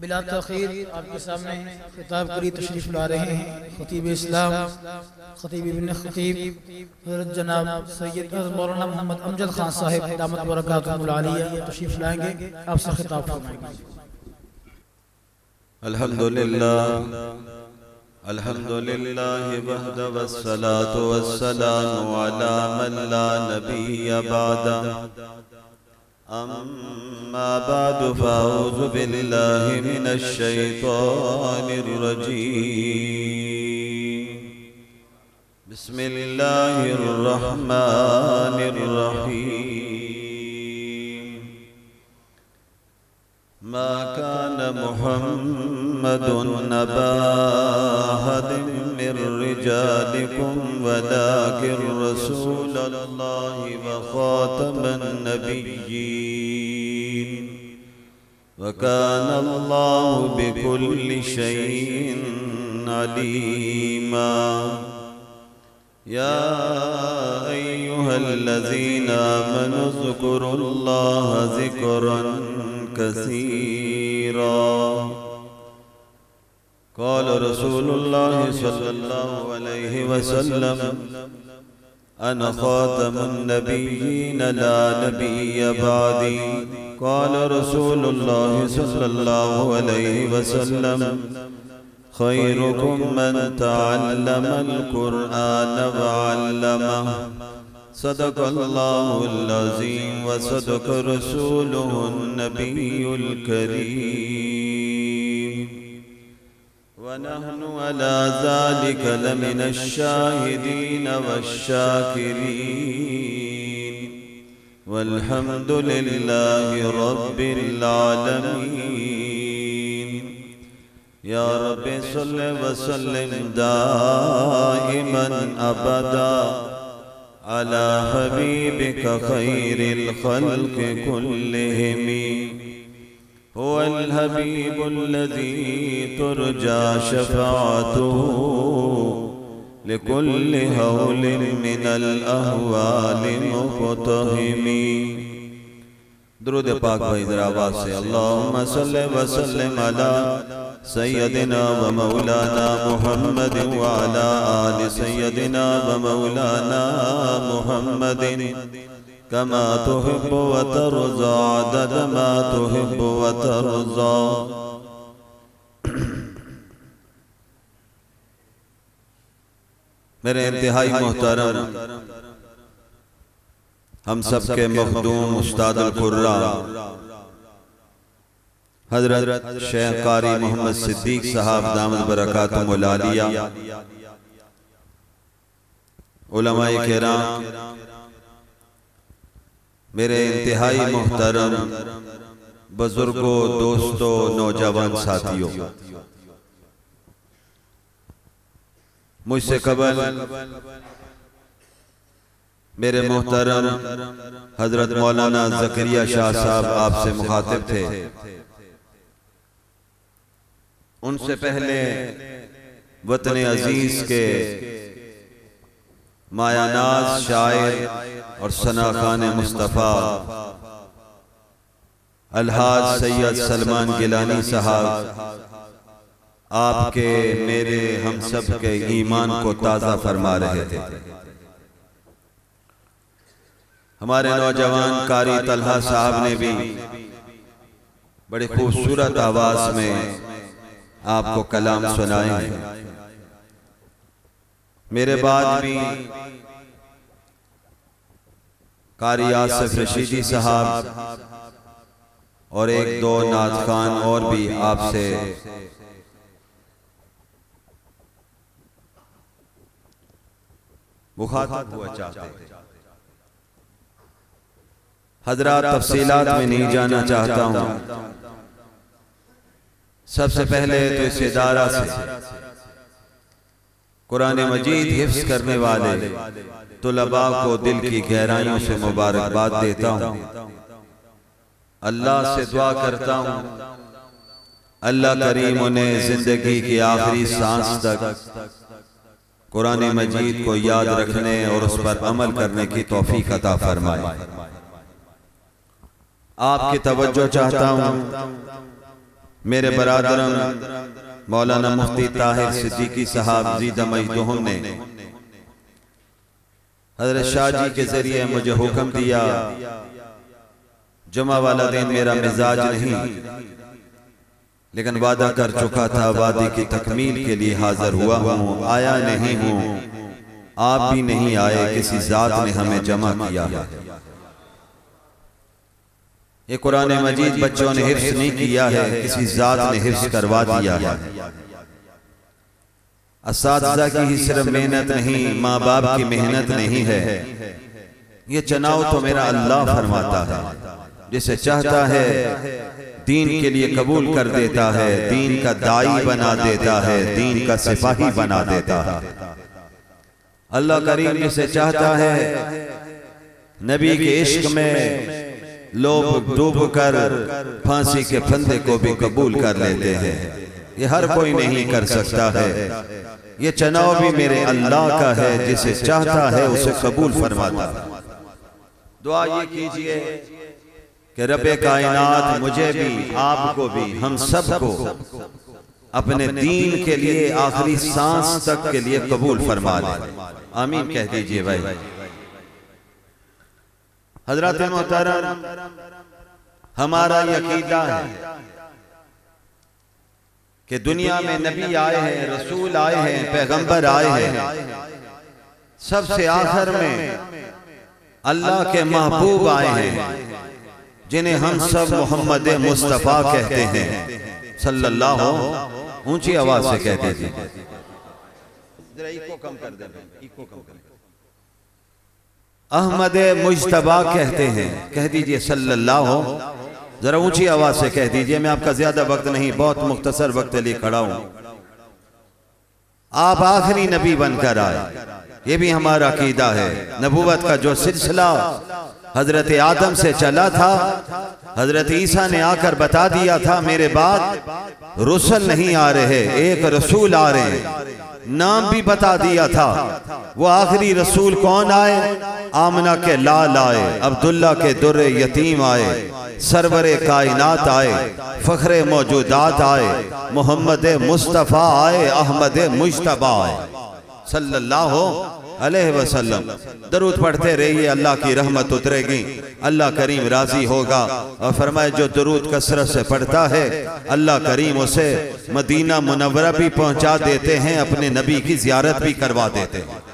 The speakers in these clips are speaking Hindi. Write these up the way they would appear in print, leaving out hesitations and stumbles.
बिला तखीर आपके सामने खिताब करी तशरीफ ला रहे हैं खतीब इस्लाम खतीब इब्न खतीब हज़रत जनाब सैयद मौलाना मोहम्मद अमजद खान साहिब दामत बरकातुहुल आलिया तशरीफ लाएंगे, आपसे खिताब फरमाएंगे। अल्हम्दुलिल्लाह अल्हम्दुलिल्लाह वहदा वस्सलातु वस्सलामु अला मन ला नबिय्य बअदा अम्मा बअदु फ़अऊज़ु बिल्लाहि मिनश शैतानिर रजीम बिस्मिल्लाहिर रहमानिर रहीम मा कान मुहम्मदुन अबा अहदिन मिर रिजालिकुम वलाकिन रसूलल्लाहि व खातमन नबिय्यीन व काना अल्लाहु बिकुल्लि शैइन अलीमा या अय्युहल्लज़ीना आमनु ज़्कुरुल्लाहा ज़िक्रन कसीरा क़ाल रसूलुल्लाह सल्लल्लाहु अलैहि वसल्लम अना ख़ातमुन नबिय्यीन ला नबिय्य बअदी क़ाल रसूलुल्लाह सल्लल्लाहु अलैहि वसल्लम खैरुकुम मन तअल्लमल क़ुरआन व अल्लमह सदक़ल्लाहुल अज़ीम व सदक़ रसूलुहुन नबियुल करीम व नहनु अला ज़ालिका लमिनश शाहिदीन वश्शाकिरीन वल्हम्दुलिल्लाहि रब्बिल आलमीन। या रब्बि सल्लि व सल्लिम दाइमन अबदा अला हबीबिका खैरिल खल्क़ि कुल्लिहिम हुवल हबीबुल्लज़ी तुरजा शफ़ाअतुहु लिकुल्लि हौलिन मिनल अहवालि मुक़तहिम। दुरूद पाक भाई ज़रा आवाज़ से अल्लाहुम्मा सल्लि व सल्लिम अला सय्यदिना व मौलाना मुहम्मद व अला आलि सय्यदिना व मौलाना मुहम्मदिन कमा तुहिब्बु व तर्ज़ा अदद मा तुहिब्बु व तर्ज़ा। मेरे इंतहाई मोहतरम हम सब के मखदूम उस्तादुल कुर्रा हजरत शेख कारी मोहम्मद सिद्दीक साहब दामद बरकातुहुल आलिया, उलमाए किराम, मेरे इंतहाई मोहतरम बुजुर्गों, दोस्तों, नौजवान साथियों, मुझसे कबल मेरे मोहतरम हजरत मौलाना ज़करिया शाह साहब आपसे मुखातिब थे। उनसे पहले वतन अजीज के मायानाज शायर और सनाखान मुस्तफ़ा अलहाज सैयद सलमान गिलानी साहब आपके मेरे हम सब के ईमान को ताज़ा फरमा रहे थे। हमारे नौजवान कारी तलहा साहब ने भी बड़ी खूबसूरत आवाज में आपको कलाम सुनाए हैं। मेरे बाद भी कारी आसिफ रशीदी साहब और एक दो नात खान और भी आपसे मुखातिब हुआ चाहते हैं। हजरात तफसीलात में नहीं जाना चाहता हूं। सबसे पहले तो इस इदारा से कुरान मजीद हिफ्ज करने वाले तुलबा को दिल की गहराइयों से मुबारकबाद देता हूं। अल्लाह से दुआ करता हूं अल्लाह करीम उन्हें जिंदगी की आखिरी सांस तक कुरान मजीद को याद रखने और उस पर अमल करने की तौफीक अता फरमाए। आपकी तवज्जो चाहता हूं मेरे बरादरम मौलाना मुफ्ती ताहिर सिद्दीकी साहब ज़ीदा मजदूम ने हज़रत शाह जी के जरिए मुझे हुक्म दिया, जुमा वाला दिन मेरा मिजाज नहीं, लेकिन वादा कर चुका था, वादे की तकमील के लिए हाजिर हुआ हूँ, आया नहीं हूँ, आप भी नहीं आए, किसी जात ने हमें जमा किया है। ये कुरान मजीद बच्चों ने हिफ्ज़ नहीं किया है, किसी जात ने हिफ्ज़ करवा दिया है। असातिज़ा की ही सिर्फ मेहनत नहीं, माँ बाप की मेहनत नहीं है, ये चुनाव तो मेरा अल्लाह फरमाता है। जिसे चाहता है दीन के लिए कबूल कर देता है, दीन का दाई बना देता है, दीन का सिपाही बना देता है। अल्लाह करीम जिसे चाहता है नबी के इश्क में लोग डूब कर फांसी के फंदे को भी कबूल कर लेते हैं। ये हर कोई नहीं कर सकता है, ये चुनाव भी मेरे अल्लाह का है, जिसे चाहता है उसे कबूल फरमाता है। दुआ ये कीजिए कि रब्बे कायनात मुझे भी, आपको भी, हम सबको अपने दीन के लिए आखिरी सांस तक के लिए कबूल फरमा ले। आमीन कह दीजिए भाई। हजरत मोहतरम, हमारा यकीदा है कि दुनिया में नबी आए हैं, रसूल आए हैं, पैगंबर आए हैं, सबसे आखिर में अल्लाह के महबूब आए हैं, जिन्हें हम सब मोहम्मद मुस्तफ़ा कहते हैं सल्लल्लाहु। ऊंची आवाज से कहते थे, जरा इको कम कर दे, इको कम कर। अहमद मुज्तबा कहते हैं, कह दीजिए सल्लल्लाहु। जरा ऊंची आवाज से कह दीजिए, मैं आपका ज्यादा वक्त नहीं, बहुत मुख्तसर वक्त लिए खड़ा हूं। आप आखिरी नबी बनकर आए, ये भी हमारा अकीदा है। नबूवत का जो सिलसिला हजरत आदम से चला था, हजरत ईसा ने आकर बता दिया था मेरे बाद रसूल नहीं आ रहे, एक रसूल आ रहे हैं, नाम भी बता दिया था। वो आखिरी रसूल कौन आए? आमना के लाल आए, अब्दुल्ला के दुर्रे यतीम आए, सरवरे कायनात आए, फखरे मौजूदात आए, मोहम्मद मुस्तफ़ा आए, अहमद मुज्तबा आए सल्लल्लाहु अलैहि वसल्लम। दरूद पढ़ते रहिए, अल्लाह की रहमत उतरेगी, अल्लाह करीम राजी होगा। और फरमाए जो दरूद कसरत से पढ़ता है अल्लाह करीम उसे मदीना मुनव्वरा भी पहुंचा देते हैं, अपने नबी की जियारत भी करवा देते हैं।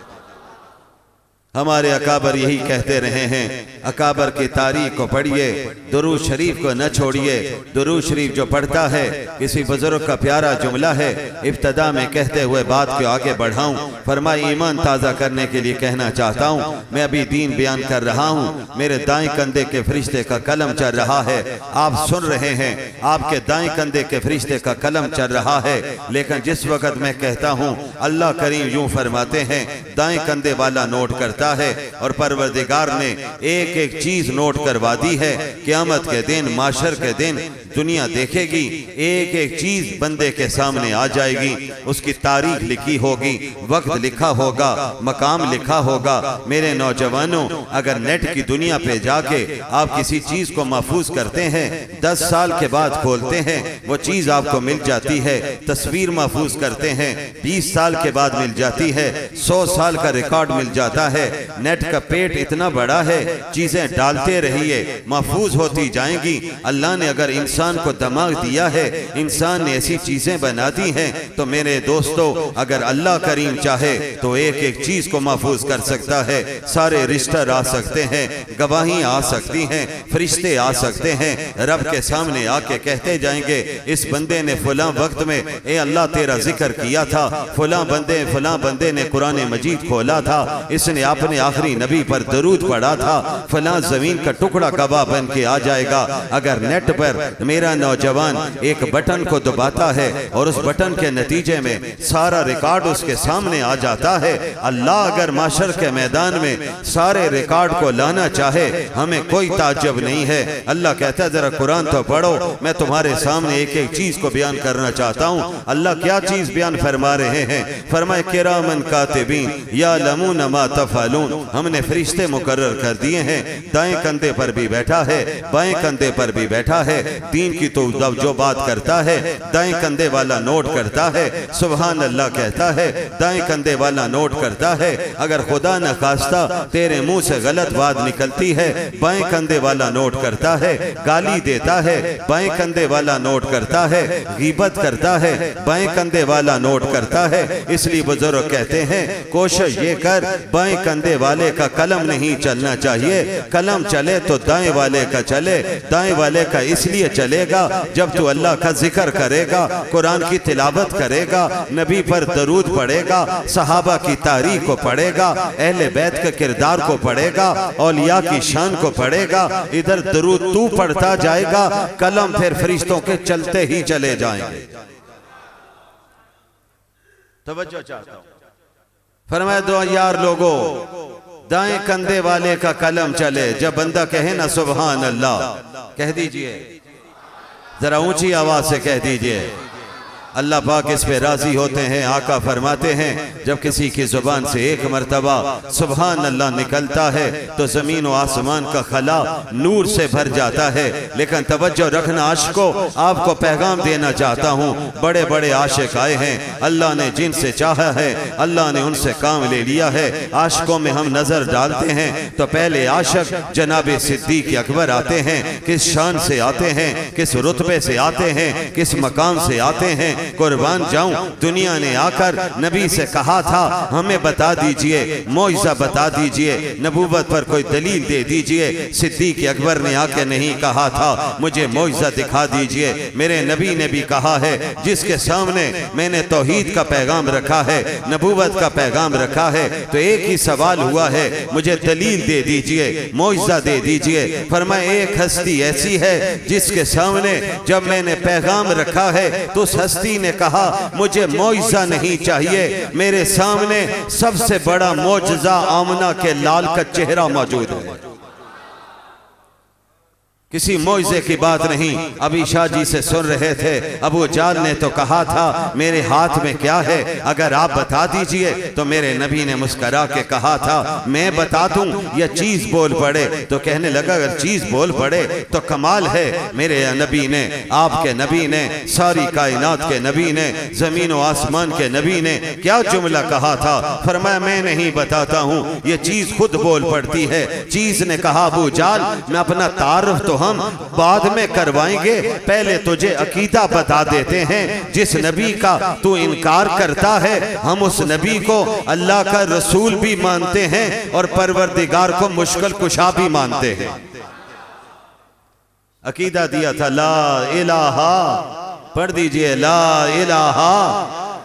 हमारे अकाबर यही कहते रहे हैं, अकाबर की तारीख को पढ़िए, दुरूद शरीफ को न छोड़िए। दुरूद शरीफ जो पढ़ता है, किसी बुजुर्ग का प्यारा जुमला है, इब्तदा में कहते हुए बात को आगे बढ़ाऊं, फरमाए ईमान ताज़ा करने के लिए कहना चाहता हूं, मैं अभी दीन बयान कर रहा हूं, मेरे दाएं कंधे के फरिश्ते का कलम चल रहा है, आप सुन रहे हैं, आपके दाएं कंधे के फरिश्ते का कलम चल रहा है। लेकिन जिस वक्त मैं कहता हूं, अल्लाह करीम यूं फरमाते हैं, दाएं कंधे वाला नोट करता है और परवरदिगार ने एक एक चीज नोट करवा दी है। क़यामत के दिन, माशर के दिन दुनिया देखेगी, एक एक चीज बंदे के सामने आ जाएगी, उसकी तारीख लिखी होगी, वक्त लिखा होगा, मकाम लिखा होगा। मेरे नौजवानों, अगर नेट की दुनिया पे जाके आप किसी चीज को महफूज करते हैं, 10 साल के बाद खोलते हैं, वो चीज आपको मिल जाती है। तस्वीर महफूज करते हैं, 20 साल के बाद मिल जाती है, 100 साल का रिकॉर्ड मिल जाता है। नेट का पेट इतना बड़ा है, चीजें डालते रहिए, महफूज होती जाएंगी। अल्लाह ने अगर इंसान को दिमाग दिया है, इंसान ने ऐसी चीजें बना दी हैं, तो मेरे दोस्तों, अगर अल्लाह करीम चाहे तो एक एक चीज को महफूज कर सकता है। सारे रिश्तर आ सकते हैं, गवाही आ सकती हैं, फरिश्ते आ सकते हैं, रब के सामने आके कहते जाएंगे, इस बंदे ने फलां वक्त में ए अल्लाह तेरा जिक्र किया था, फलां बंदे ने कुरान मजीद खोला था, इसने अपने आखिरी नबी पर दरूद पढ़ा था, फलां जमीन का टुकड़ा गवाह बन के आ जाएगा। अगर नेट पर मेरा नौजवान एक बटन को दबाता है और उस बटन के नतीजे में सारा रिकॉर्ड उसके सामने आ जाता है, अल्लाह अगर माशर के मैदान में सारे रिकॉर्ड को लाना चाहे, हमें कोई ताज्जुब नहीं है। अल्लाह कहता है जरा कुरान तो पढ़ो, मैं तुम्हारे सामने एक एक चीज को बयान करना चाहता हूँ। अल्लाह क्या चीज बयान फरमा रहे हैं? फरमाए किरामन कातिबीन यालमून मा तफअलून, हमने फरिश्ते मुकर्रर कर दिए हैं, दाएं कंधे पर भी बैठा है, बाएं कंधे पर भी बैठा है। दीन दीन की तो जो बात करता है दाएं कंधे वाला नोट करता है, सुभान अल्लाह कहता है, दाएं कंधे वाला नोट करता है। अगर खुदा न खास्ता तेरे मुंह से गलत बात निकलती है, बाएं कंधे वाला नोट करता है, गाली देता है, बाएं कंधे वाला नोट करता है, गीबत करता है, बाएं कंधे वाला नोट करता है। इसलिए बुजुर्ग कहते हैं कोशिश ये कर, बाएं कंधे वाले का कलम नहीं चलना चाहिए, कलम चले तो दाएं वाले का चले। दाएं वाले का इसलिए चलेगा जब तू अल्लाह का जिक्र करेगा, कुरान की तिलावत करेगा, नबी पर दरूद पढ़ेगा, सहाबा की तारीख को पढ़ेगा, अहले बैत के किरदार को पढ़ेगा, औलिया की शान को पढ़ेगा। इधर दरूद तू पढ़ता जाएगा, कलम फिर फरिश्तों के चलते ही चले जाएंगे। तवज्जो चाहता हूं। फरमाया दो यार लोगों, दाएं कंधे वाले का कलम चले। जब बंदा कहे ना सुभान अल्लाह, कह दीजिए, जरा ऊंची आवाज से कह दीजिए। अल्लाह पाक इस पे राजी होते हैं। आका फरमाते हैं जब किसी की जुबान से एक मर्तबा सुभान अल्लाह निकलता है तो जमीन और आसमान का खला नूर से भर जाता है। लेकिन तवज्जो रखना आशिकों, आपको पैगाम देना चाहता हूँ। बड़े बड़े आशिक आए हैं, अल्लाह ने जिनसे चाहा है अल्लाह ने उनसे काम ले लिया है। आशिकों में हम नजर डालते हैं तो पहले आशिक जनाबे सिद्दीक अकबर आते हैं। किस शान से आते हैं, किस रुतबे से आते हैं, किस मकाम से आते हैं। कुर्बान जाऊं, दुनिया ने आकर नबी से कहा था हमें बता दीजिए, मौइज़ा बता दीजिए, नबूवत पर कोई दलील दे दीजिए। सिद्दीक अकबर ने आके नहीं कहा था मुझे मौइज़ा दिखा दीजिए। मेरे नबी ने भी कहा है जिसके सामने मैंने तौहीद का पैगाम रखा है, नबूवत का पैगाम रखा है, तो एक ही सवाल हुआ है मुझे दलील दे दीजिए, मौइज़ा दे दीजिए। फरमाया एक हस्ती ऐसी है जिसके सामने जब मैंने पैगाम रखा है तो उस हस्ती ने कहा मुझे मौइज़ा नहीं चाहिए, मेरे सामने सबसे बड़ा मौजज़ा आमना के लाल का चेहरा मौजूद है। किसी मौइज़े की बात नहीं। अभी शाह जी से सुन रहे थे, अबू जाल ने तो कहा था मेरे हाथ में क्या है, अगर आप बता दीजिए। तो मेरे नबी ने मुस्करा के कहा था मैं बता दूं या चीज बोल पड़े। तो कहने लगा अगर चीज बोल पड़े तो कमाल है। मेरे नबी ने, आपके नबी ने, सारी कायनात के नबी ने, जमीन और आसमान के नबी ने क्या जुमला कहा था। फरमाया मैं नहीं बताता हूँ, ये चीज खुद बोल पड़ती है। चीज ने कहा अबू जाल मैं अपना तारुफ तो हम बाद में करवाएंगे, पहले तुझे अकीदा बता देते हैं। जिस नबी का तू इनकार करता है हम उस नबी को अल्लाह का रसूल भी मानते हैं और परवरदिगार को मुश्किल कुशा भी मानते हैं। अकीदा दिया था ला इलाहा, पढ़ दीजिए ला इलाहा,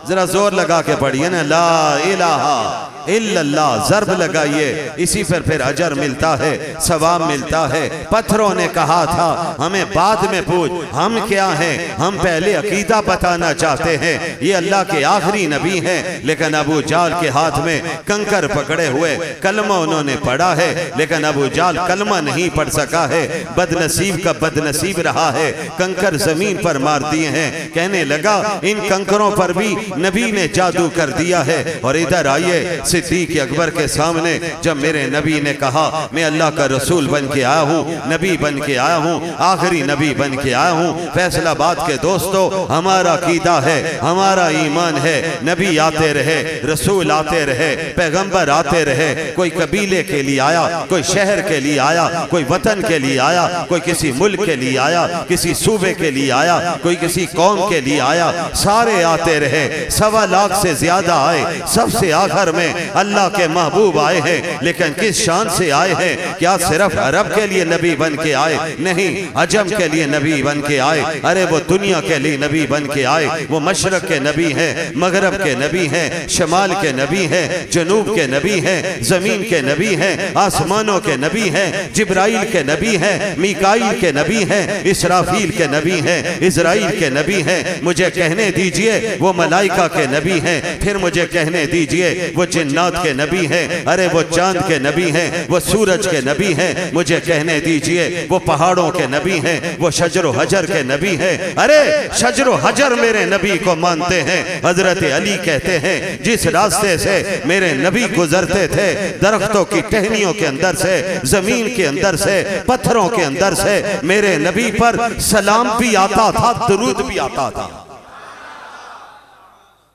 जरा जोर लगा के पढ़िए ना, ला इलाहा इल्लल्लाह, ज़र्ब लगाइए, इसी पर फिर अजर मिलता है, सवाब मिलता है। पत्थरों ने कहा था हमें बाद में पूछ, हम क्या हैं, हम पहले अकीदा बताना चाहते हैं। ये अल्लाह के आखिरी नबी हैं। लेकिन अबू जाल के हाथ में कंकर पकड़े हुए, कलमा उन्होंने पढ़ा है लेकिन अबू जाल कलमा नहीं पढ़ सका है। बदनसीब का बदनसीब रहा है, कंकर जमीन पर मार दिए हैं। कहने लगा इन कंकरों पर भी नबी ने जादू कर दिया है। और इधर आइए, सिद्दीक अकबर के सामने जब मेरे नबी ने कहा मैं अल्लाह का रसूल बन के आया हूँ, नबी बन के आया हूँ, आखिरी नबी बन के आया हूँ। फैसलाबाद के दोस्तों, हमारा अकीदा है, हमारा ईमान है, नबी आते रहे, रसूल आते रहे, पैगंबर आते रहे। कोई कबीले के लिए आया, कोई शहर के लिए आया, कोई वतन के लिए आया, कोई किसी मुल्क के लिए आया, किसी सूबे के लिए आया, कोई किसी कौम के लिए आया, सारे आते रहे। 1.25 लाख से ज्यादा आए, सबसे आखिर में अल्लाह के महबूब आए हैं। लेकिन किस शान से आए हैं? क्या सिर्फ अरब के लिए नबी बन के आए? नहीं, अजम के लिए नबी बन के आए। अरे वो दुनिया के लिए नबी बन के आए। वो मशरक के नबी हैं, मगरब के नबी हैं, शमाल के नबी हैं, जनूब के नबी हैं, जमीन के नबी हैं, आसमानों के नबी हैं, जिब्राइल के नबी हैं, मीकाइल के नबी हैं, इसराफील के नबी हैं, इजराइल के नबी हैं। मुझे कहने दीजिए वो मलाइका के नबी हैं, फिर मुझे कहने दीजिए वो जिन्नात जिन्नात के नबी हैं, अरे वो चांद के नबी हैं, वो सूरज के नबी हैं, मुझे कहने दीजिए वो पहाड़ों के नबी हैं, वो शजरो हजर के नबी हैं। अरे शजरो हजर मेरे नबी को मानते हैं। हजरत अली कहते हैं जिस रास्ते से मेरे नबी गुजरते थे, दरख्तों की टहनियों के अंदर से, जमीन के अंदर से, पत्थरों के अंदर से मेरे नबी पर सलाम भी आता था, दुरूद भी आता था।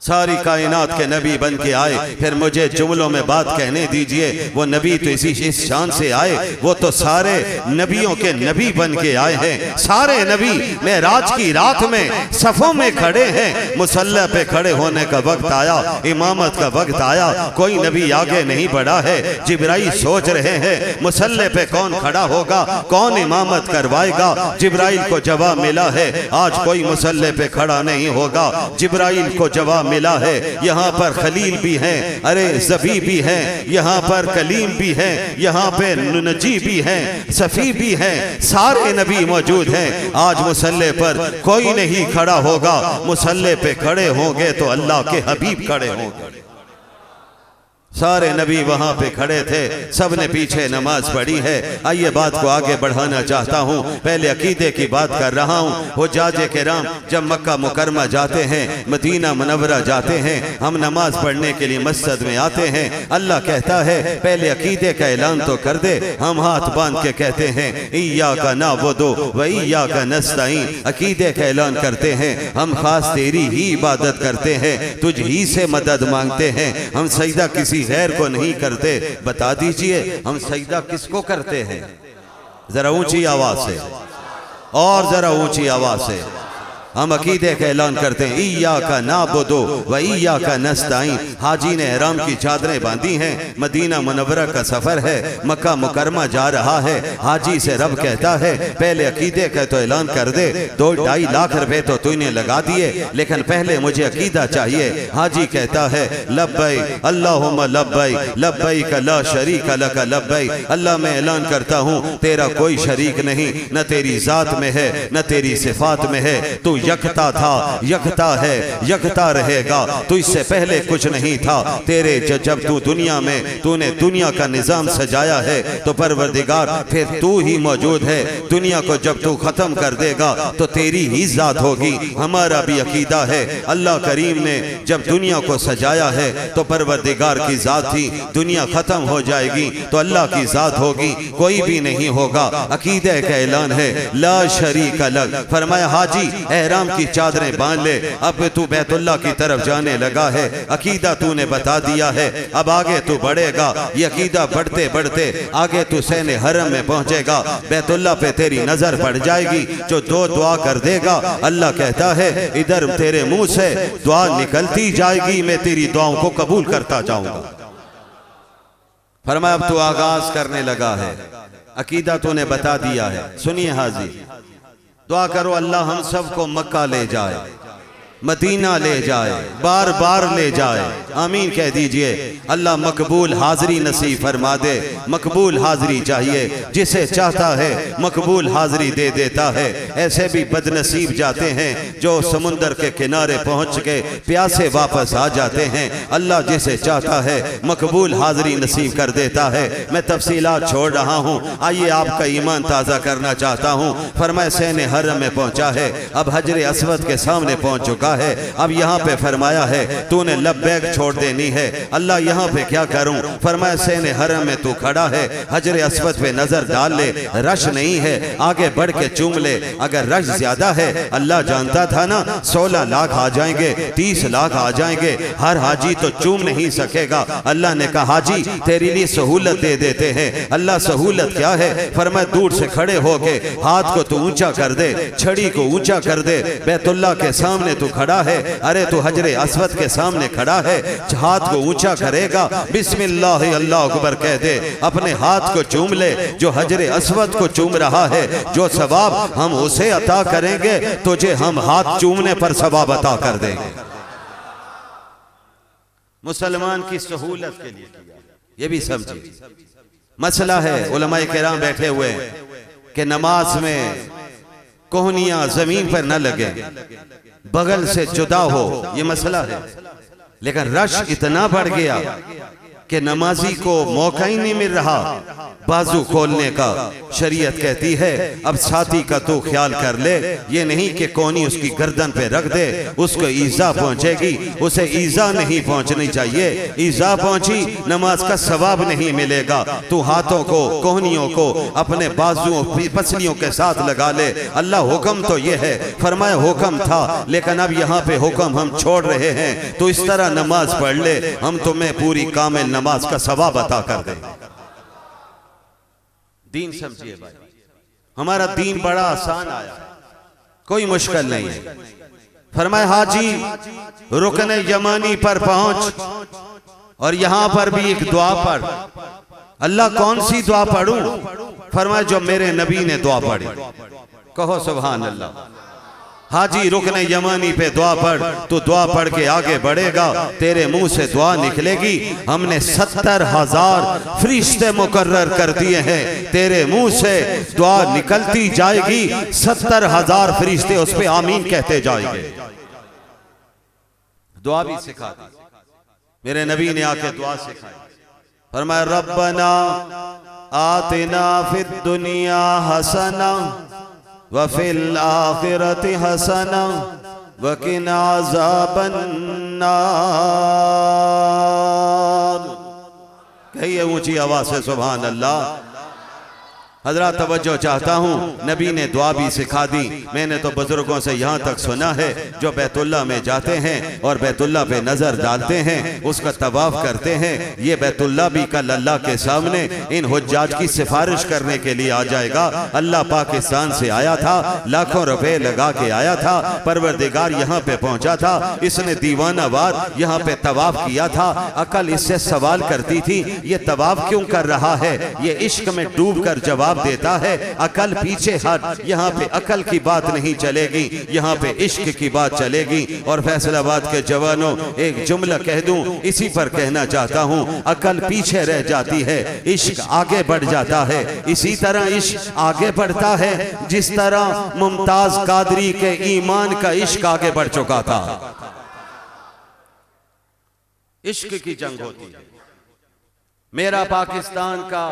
सारी कायनात के नबी बन के आए। फिर मुझे जुमलों में बात कहने दीजिए, वो नबी तो इस शान से आए, वो तो सारे नबियों के नबी बन के आए हैं। सारे नबी मेराज की रात में सफों में खड़े हैं। मुसल्ला पे खड़े होने का वक्त आया, इमामत का वक्त आया, कोई नबी आगे नहीं बढ़ा है। जिब्राइल सोच रहे हैं मुसल्ले पे कौन खड़ा होगा, कौन इमामत करवाएगा। जिब्राइल को जवाब मिला है आज कोई मुसल्ले पे खड़ा नहीं होगा। जिब्राइल को जवाब मिला है यहाँ पर खलील भी हैं, अरे ज़बी भी हैं, यहाँ पर कलीम भी हैं, यहाँ पे नजी भी हैं, सफ़ी भी हैं, सारे नबी मौजूद हैं। आज मुसल्ले पर कोई नहीं खड़ा होगा, मुसल्ले पे खड़े होंगे तो अल्लाह के हबीब खड़े होंगे। सारे नबी वहां पे खड़े थे, सब ने पीछे नमाज पढ़ी है। आइए बात को आगे बढ़ाना चाहता हूं, पहले अकीदे की बात कर रहा हूं। हुज्जाजे किराम जब मक्का मुकरमा जाते हैं, मदीना मुनव्वरा जाते हैं, हम नमाज पढ़ने के लिए मस्जिद में आते हैं। अल्लाह कहता है पहले अकीदे का ऐलान तो कर दे। हम हाथ बांध के कहते हैं इय्याका नअबुदु व इय्याका नस्तईन। अकीदे का ऐलान करते हैं हम खास तेरी ही इबादत करते हैं, तुझ ही से मदद मांगते हैं। हम सजदा किसी गैर को नहीं करते। बता दीजिए हम सजदा किसको करते हैं? जरा ऊंची आवाज से, और जरा ऊंची आवाज से हम अकीदे का ऐलान करते हैं इय्याका नअबुदु व इय्याका नस्तईन। हाजी ने ihram की चादरें बांधी हैं, मदीना मुनव्वरा का सफर है, मक्का मुकरमा जा रहा है। हाजी से रब कहता है पहले अकीदे का तो ऐलान कर दे, 2-2.5 लाख रुपए तो तूने लगा दिए, लेकिन पहले मुझे अकीदा चाहिए। हाजी कहता है लब्बैक अल्लाहुम्मा लब्बैक लब्बैक ला शरीक लक लब्बैक। अल्लाह मैं ऐलान करता हूँ तेरा कोई शरीक नहीं, न तेरी जात में है न तेरी सिफात में है। तू यकता था, यकता है, यकता रहेगा। तू इससे पहले कुछ नहीं था। तेरे जब तू दुनिया में तूने दुनिया का निजाम सजाया है तो परवरदिगार फिर तू ही मौजूद है। दुनिया को जब तू खत्म कर देगा तो तेरी ही जात होगी। हमारा भी अकीदा है अल्लाह करीम ने जब दुनिया को सजाया है तो परवरदिगार की जात थी, दुनिया खत्म हो जाएगी तो अल्लाह की जात होगी, कोई भी नहीं होगा। अकीदे का ऐलान है ला शरीक लक। फरमाया हाजी ihram की चादरें बांध ले, अब तू बैतुल्लाह की तरफ जाने लगा है। अकीदा तूने बता दिया है, अब आगे तू बढ़ेगा। ये अकीदा बढ़ते बढ़ते आगे तू सैन हरम में पहुंचेगा, बैतुल्लाह पे तेरी नजर पड़ जाएगी। जो दो दुआ कर देगा अल्लाह कहता है इधर तेरे मुंह से दुआ निकलती जाएगी, मैं तेरी दुआओं को कबूल करता जाऊंगा। फरमाया अब तू आगाज करने लगा है, अकीदा तूने बता दिया है। सुनिए हाजी, दुआ करो अल्लाह हम सबको मक्का ले जाए, मदीना ले जाए, बार बार ले जाए। आमीन कह दीजिए। अल्लाह मकबूल हाजिरी नसीब फरमा दे। मकबूल हाजिरी चाहिए, जिसे चाहता है मकबूल हाजिरी दे देता है। ऐसे भी बदनसीब जाते हैं जो समुंदर के किनारे पहुंच के प्यासे वापस आ जाते हैं। अल्लाह जिसे चाहता है मकबूल हाजिरी नसीब कर देता है। मैं तफसीलात छोड़ रहा हूँ, आइए आपका ईमान ताज़ा करना चाहता हूँ। फरमाया सैन हरम में पहुंचा है, अब हजर अस्वद के सामने पहुंच चुका है। अब यहाँ पे फरमाया है तूने लब्बैक छोड़ देनी है। अल्लाह यहाँ पे क्या करूं? फरमाया सैन हरम में तू खड़ा है, हजर अस्वद पे नजर डाल ले, रश नहीं है, आगे बढ़ के चूम ले। अगर रश ज्यादा है, अल्लाह जानता था ना 16 लाख आ जाएंगे, 30 लाख आ जाएंगे, हर हाजी तो चूम नहीं सकेगा। अल्लाह ने कहा हाजी तेरे लिए सहूलत दे देते हैं। अल्लाह सहूलत क्या है? फरमाया दूर से खड़े होके हाथ को तू ऊंचा कर दे, छड़ी को ऊंचा कर दे। बैतुल्लाह के सामने तू खड़ा है, अरे तू हजरे अस्वद के सामने खड़ा है, हाथ को ऊंचा करेगा, बिस्मिल्लाह अल्लाह अकबर कह दे, अपने हाथ को चूम ले। जो हजरे अस्वद को चूम रहा है, जो सवाब हम उसे अता करेंगे, तुझे हम हाथ चूमने पर सवाब अता कर देंगे। मुसलमान की सहूलत के लिए किया, ये भी समझिए। मसला है उलमाए किराम बैठे हुए कि नमाज में कोहनियां जमीन पर न लगे, बगल से जुदा हो, ये मसला है। लेकिन रश इतना बढ़ गया कि नमाजी को मौका ही नहीं मिल रहा बाजू खोलने का। शरीयत कहती है अब साथी का तो ख्याल कर ले, ये नहीं कि कोनी उसकी गर्दन पे रख दे, उसको ईजा पहुंचेगी, उसे ईजा नहीं पहुंचनी चाहिए। ईजा पहुंची नमाज का सवाब नहीं मिलेगा। तू हाथों को कोहनियों को अपने बाजुओं पसलियों के साथ लगा ले। अल्लाह हुक्म तो ये है, फरमाया हुक्म था, लेकिन अब यहाँ पे हुक्म हम छोड़ रहे हैं, तो इस तरह नमाज पढ़ ले, हम तुम्हें पूरी कामिल नमाज का सवाब अता कर दे। दीन समझिए भाई, हमारा दीन बड़ा आसान आया, कोई मुश्किल नहीं है। फरमाया हाजी रुकने यमानी पर पहुंच और यहां पर भी एक दुआ पढ़। अल्लाह कौन सी दुआ पढ़ूं? फरमाया जो मेरे नबी ने दुआ पढ़ी। कहो सुभान अल्लाह। हाजी रुकने यमानी पे दुआ पढ़, तो दुआ पढ़ के आगे बढ़ेगा, तेरे मुंह से दुआ निकलेगी। हमने 70,000 फरिश्ते मुकर्रर कर दिए हैं, तेरे मुंह से दुआ निकलती जाएगी। 70,000 फरिश्ते उस पे आमीन कहते जाएंगे। दुआ भी सिखा दी, मेरे नबी ने आके दुआ सिखाई। फरमाया रब्बना आतिना फिद दुनिया हसना व फिल आखिरति हसना व किना अज़ाबन नार। कहिए ऊंची आवाज से सुभान अल्लाह। हजरत तवज्जो चाहता हूँ, नबी ने दुआ भी सिखा दी। मैंने तो बुजुर्गों से यहाँ तक सुना है, जो बैतुल्ला में जाते हैं और बैतुल्ला पे नजर डालते हैं, उसका तवाफ करते हैं, ये बैतुल्ला भी कल अल्लाह के सामने इन हुज्जाज की सिफारिश करने के लिए आ जाएगा। अल्लाह पाकिस्तान से आया था, लाखों रुपए लगा के आया था, परवरदिगार यहाँ पे पहुंचा था, इसने दीवाना वार यहाँ पे तवाफ किया था। अकल इससे सवाल करती थी ये तवाफ क्यों कर रहा है, ये इश्क में डूब कर जवाब देता है। अकल पीछे हट, यहाँ पे अकल की बात नहीं चलेगी, यहाँ पे इश्क की बात चलेगी। और फैसलाबाद के जवानों एक जुमला कह दूं, इसी पर कहना चाहता हूँ, अकल पीछे रह जाती है, इश्क आगे बढ़ जाता है। इसी तरह इश्क आगे बढ़ता है जिस तरह मुमताज कादरी के ईमान का इश्क आगे बढ़ चुका था। इश्क की जंग होती है। मेरा पाकिस्तान का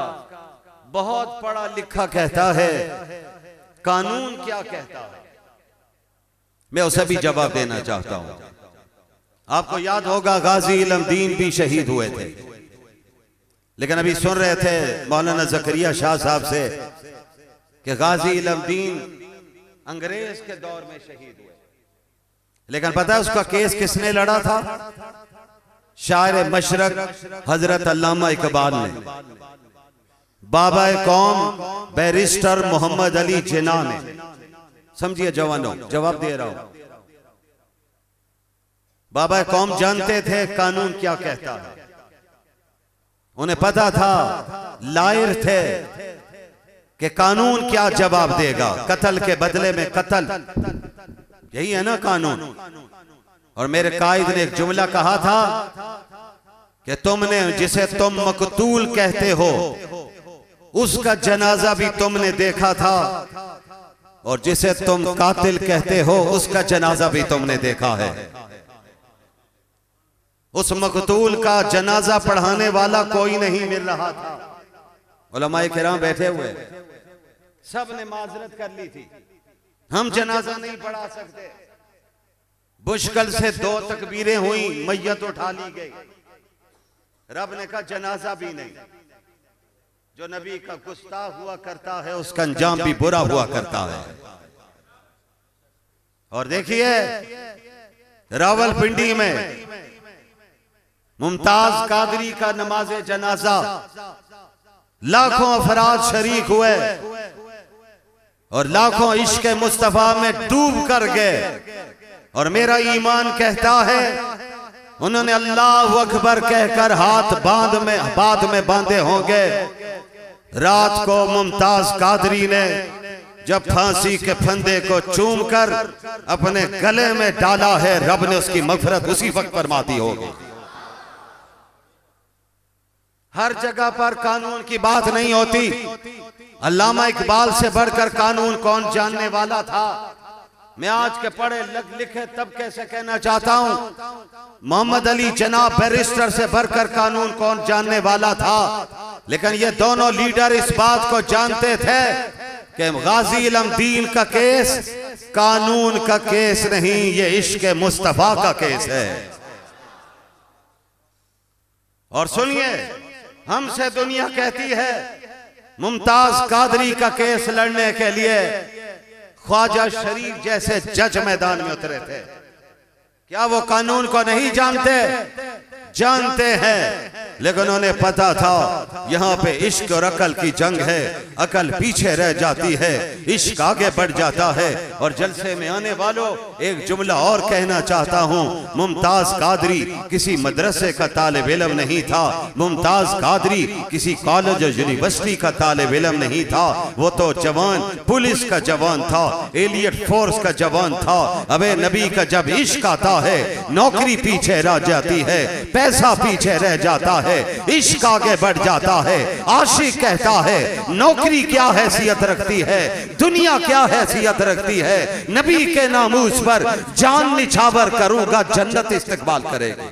बहुत पढ़ा लिखा कहता है कानून क्या कहता है, मैं उसे भी जवाब देना चाहता हूं। आपको याद होगा गाजी इल्मदीन भी शहीद हुए थे, लेकिन अभी सुन रहे थे मौलाना ज़करिया शाह साहब से कि गाजी इल्मदीन अंग्रेज के दौर में शहीद हुए, लेकिन पता है उसका केस किसने लड़ा था? शायर मशरक हजरत अल्लामा इकबाल ने। बाबा कौम बैरिस्टर मोहम्मद अली जिन्ना ने। समझिए जवानों, जवाब दे रहा हूं। बाबा कौम जानते थे कानून क्या कहता है, उन्हें पता था, लायर थे कि कानून क्या जवाब देगा। कत्ल के बदले में कत्ल, यही है ना कानून। और मेरे कायद ने एक जुमला कहा था कि तुमने जिसे तुम मकतूल कहते हो उसका जनाजा भी तुमने देखा था, और जिसे तुम कातिल कहते हो उसका जनाजा भी तुमने देखा है। उस मकतूल का जनाजा पढ़ाने वाला कोई नहीं मिल रहा था। उलमाए किराम बैठे हुए, सब ने माजरत कर ली थी, हम जनाजा नहीं पढ़ा सकते। मुश्किल से 2 तकबीरें हुई, मैयत उठा ली गई। रब ने कहा जनाजा भी नहीं। जो नबी का गुस्ताख हुआ करता है उसका अंजाम भी बुरा हुआ करता है। और देखिए रावलपिंडी में मुमताज कादरी का नमाज़े जनाजा, लाखों अफराद शरीक हुए और लाखों इश्क मुस्तफा में डूब कर गए। और मेरा ईमान कहता है उन्होंने अल्लाह अकबर कहकर हाथ बाद में बांधे होंगे। रात को मुमताज कादरी ने जब फांसी के फंदे को चूमकर अपने गले में डाला है, रब ने उसकी मगफरत उसी वक्त फरमा दी होगी। हर जगह पर कानून की बात नहीं होती। अल्लामा इकबाल से बढ़कर कानून कौन जानने वाला था? मैं आज के पढ़े लिखे तब कैसे कहना चाहता हूं, मोहम्मद अली जनाब बैरिस्टर से बढ़कर कानून कौन जानने वाला था, लेकिन ये दोनों लीडर इस बात को जानते थे कि गाजी इल्म-दीन का केस कानून का केस नहीं, ये इश्क मुस्तफा का केस है। और सुनिए, हमसे दुनिया कहती है मुमताज कादरी का केस लड़ने के लिए ख्वाजा शरीफ जैसे जज मैदान में उतरे थे। क्या वो कानून को नहीं जानते? जानते हैं, लेकिन उन्हें पता था यहाँ पे इश्क और अकल की जंग है। अकल पीछे रह जाती है, इश्क आगे बढ़ जाता है। और जलसे में आने वालों, एक जुमला और कहना चाहता हूँ, मुमताज कादरी किसी मदरसे का तालिब इल्म नहीं था, मुमताज कादरी किसी कॉलेज और यूनिवर्सिटी का तालिब इल्म नहीं था। वो तो जवान, पुलिस का जवान था, एलियट फोर्स का जवान था। अबे नबी का जब इश्क आता है, नौकरी पीछे रह जाती है, पैसा पीछे रह जाता है, इश्क आगे बढ़ जाता है। आशिक कहता है नौकरी क्या हैसियत रखती है, दुनिया क्या हैसियत रखती है, नबी के नामूस पर जान निछावर करूंगा, जन्नत इस्तकबाल करेगी।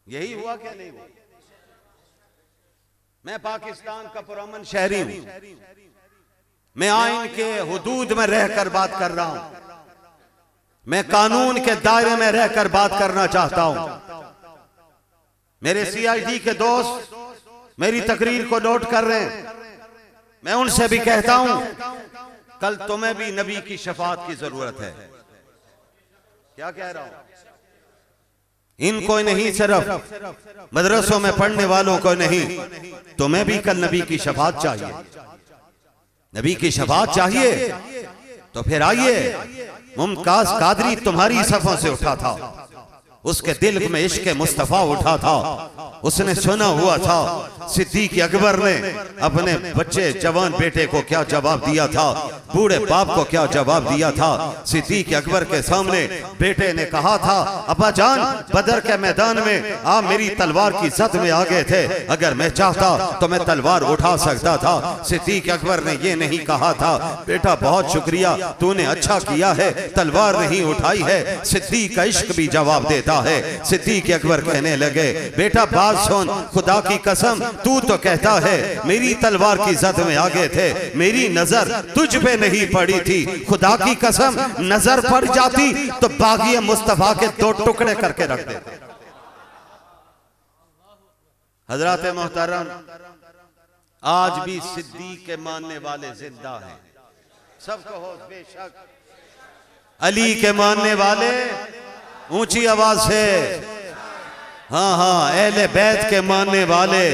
यही हुआ क्या नहीं हुआ? मैं पाकिस्तान का पुरअमन शहरी हूं, मैं आइन के हुदूद में रहकर बात कर रहा हूं, मैं कानून के दायरे में रहकर बात करना चाहता हूं। मेरे सीआईडी के दोस्त मेरी तकरीर को नोट कर रहे हैं, मैं उनसे भी कहता हूं कल तुम्हें भी नबी की शफाअत की जरूरत है। क्या कह रहा हूं? इनको नहीं, सिर्फ मदरसों में पढ़ने वालों को नहीं, तुम्हें भी कल नबी की शफाअत चाहिए। नबी की शफाअत चाहिए तो फिर आइए, मुमताज कादरी तुम्हारी सफों से उठा था, उसके दिल में इश्क मुस्तफा उठा था। उसने सुना हुआ था सिद्दीक अकबर ने अपने बच्चे जवान बेटे को क्या जवाब दिया था, बूढ़े बाप को क्या जवाब दिया था। सिद्दीक अकबर के सामने बेटे ने कहा था, अब्बा जान बदर के मैदान में आप मेरी तलवार की जद में आ गए थे, अगर मैं चाहता तो मैं तलवार उठा सकता था। सिद्दीक अकबर ने ये नहीं कहा था, बेटा बहुत शुक्रिया, तूने अच्छा किया है, तलवार नहीं उठाई है। सिद्दीक का इश्क भी जवाब देता है। सिद्दीक अकबर कहने लगे, बेटा बात सुन, खुदा की कसम तू तो कहता है मेरी तलवार की जद में आ गए थे, मेरी नजर तुझ पे नहीं पड़ी थी, खुदा की कसम नजर पड़ जाती तो बागी मुस्तफा के दो टुकड़े करके रख देते। हजरात मोहतरम, आज भी सिद्दीक के मानने वाले जिंदा हैं। सबको हो बेशक, अली के मानने वाले ऊंची आवाज से, हाँ हाँ, अहले बैत के मानने वाले,